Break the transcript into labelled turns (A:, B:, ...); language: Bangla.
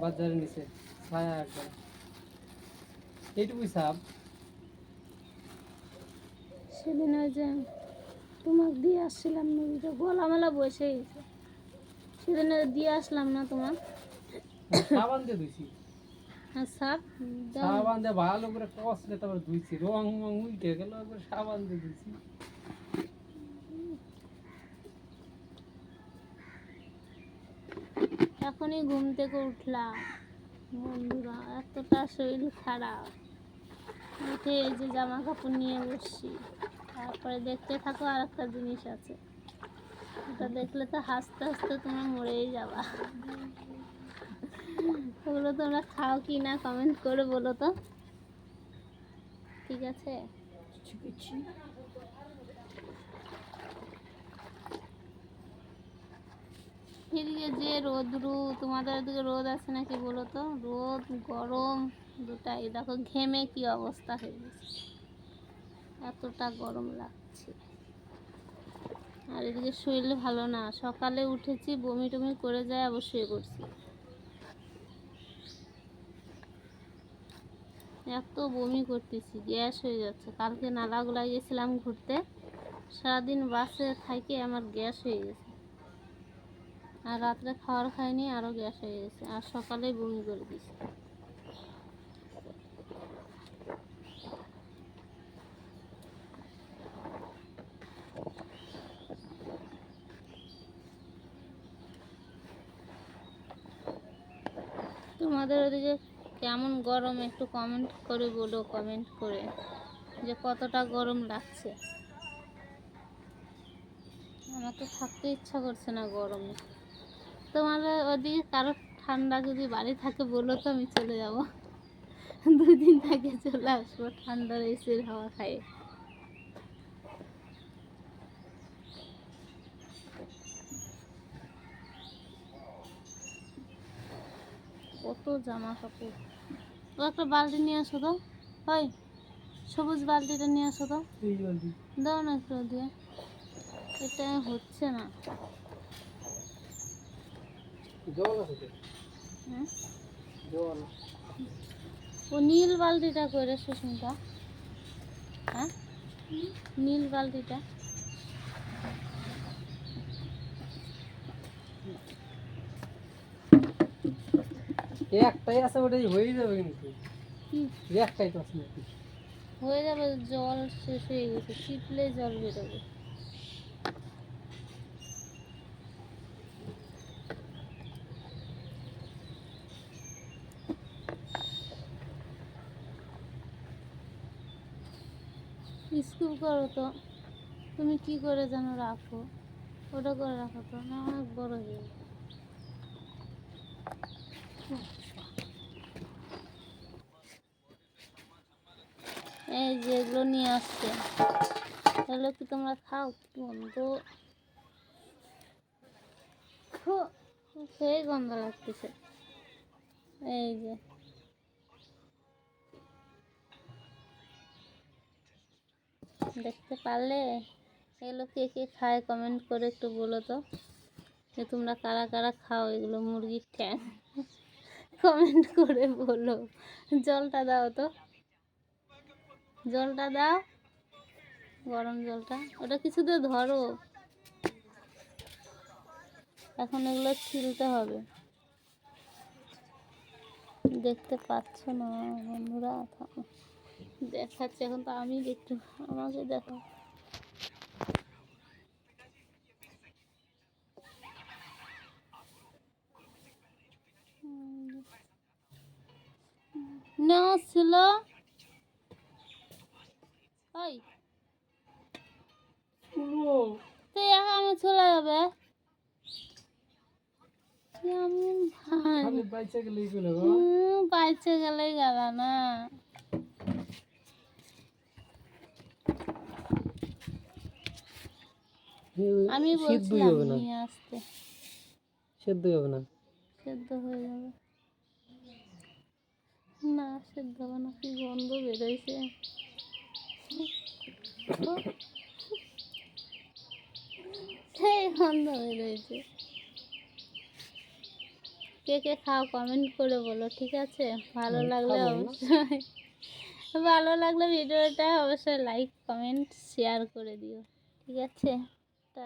A: বাজারের নিচে ছায়া একবার এইটুকুই সাপ।
B: সেদিন ওই যে তোমাকে দিয়ে আসছিলাম নদীতে গলামেলা বসে গেছে, সেদিন দিয়ে আসলাম না তোমার
A: সাবান দিয়ে ধুইছি,
B: সাপ
A: সাবান দিয়ে ভালো করে কষলে তারপর ধুইছি, রং মং উঠে গেল, একবার সাবান দিয়ে ধুইছি।
B: এখনই ঘুম থেকে উঠলাম বন্ধুরা, এতটা শরীর খারাপ। উঠে এই যে জামা কাপড় নিয়ে বসছি, তারপরে দেখতে থাকো আর একটা জিনিস আছে, ওটা দেখলে তো হাসতে হাসতে তোমরা মরেই যাবা। ওগুলো তোমরা খাও কি না কমেন্ট করে বলো তো, ঠিক আছে? এদিকে যে রোদ্রু, তোমাদের এদিকে রোদ আছে নাকি বলো তো? রোদ গরম দুটাই, দেখো ঘেমে কি অবস্থা হয়ে গেছে, এতটা গরম লাগছে। আর এদিকে শরীরে ভালো না, সকালে উঠেছি বমি টমি করে যায়, আবার শুয়ে পড়ছি। এত বমি করতেছি, গ্যাস হয়ে যাচ্ছে। কালকে নালাগোলা গেছিলাম ঘুরতে, সারাদিন বাসে থাকি আমার গ্যাস হয়ে গেছে, আর রাত্রে খাবার খাইনি, আরও গ্যাস হয়ে গেছে, আর সকালে বমি করে দিছি। তোমাদের ওদিকে কেমন গরম একটু কমেন্ট করে বলো, কমেন্ট করে যে কতটা গরম লাগছে। আমার তো থাকতে ইচ্ছা করছে না গরমে। তোমাদের ওদিকে কারো ঠান্ডা যদি বাড়ি থাকে বলো তো, আমি চলে যাব, 2 দিন থেকে চলে আসবো ঠান্ডার এসির হাওয়া খাই। কত জামা কাপড়, ও একটা বালতি নিয়ে আসো তো, হয় সবুজ বালতিটা নিয়ে আসো তো, দাও না একটু দিয়ে, এটা হচ্ছে না। ও নীল বালতিটা করে সুস্মিতা, হ্যাঁ নীল বালতিটা
A: একটাই আছে, ওটাই হয়ে যাবে, কিন্তু একটাই তো আছে নাকি?
B: হয়ে যাবে, জল শেষ হয়ে গেছে, টিপলে জল বেরোবে। স্কুল করো তো, তুমি কি করে যেন রাখো, ওটা করে রাখো তো, না অনেক বড় হয়ে যাবে। এই যে এগুলো নিয়ে আসছে, এগুলো কি তোমরা খাও? গন্ধ, সেই গন্ধ লাগতেছে। এই যে দেখতে পারলে, এগুলো কে কে খায় কমেন্ট করে একটু বলো তো, যে তোমরা কারা কারা খাও এগুলো, মুরগির ঠ্যাং, কমেন্ট করে বলো। জলটা দাও তো, জলটা দাও, গরম জলটা, ওটা কিছু দিয়ে ধরো, এখন এগুলো ছিলতে হবে। দেখতে পাচ্ছ না বন্ধুরা, দেখাচ্ছে এখন তো আমি দেখতে, আমাকে দেখো। নেওয়া ছিল, ওই তো আমি চলে যাবে,
A: বাইচে গেলেই চলে গো।
B: বাইচে গেলেই গেল না। আমি বলছিলাম নিয়ে আসতে,
A: সেদ্ধ হবে না,
B: সেদ্ধ হয়ে যাবে না, সেদ্ধ হবে না, কি গন্ধ বেরোইছে, সেই গন্ধ বেরোইছে। কে কে খাও কমেন্ট করে বলো, ঠিক আছে? ভালো
A: আমি
B: লাগলে
A: খাবো না।
B: অবশ্যই ভালো লাগলে ভিডিওটা অবশ্যই লাইক কমেন্ট শেয়ার করে দিও, ঠিক আছে?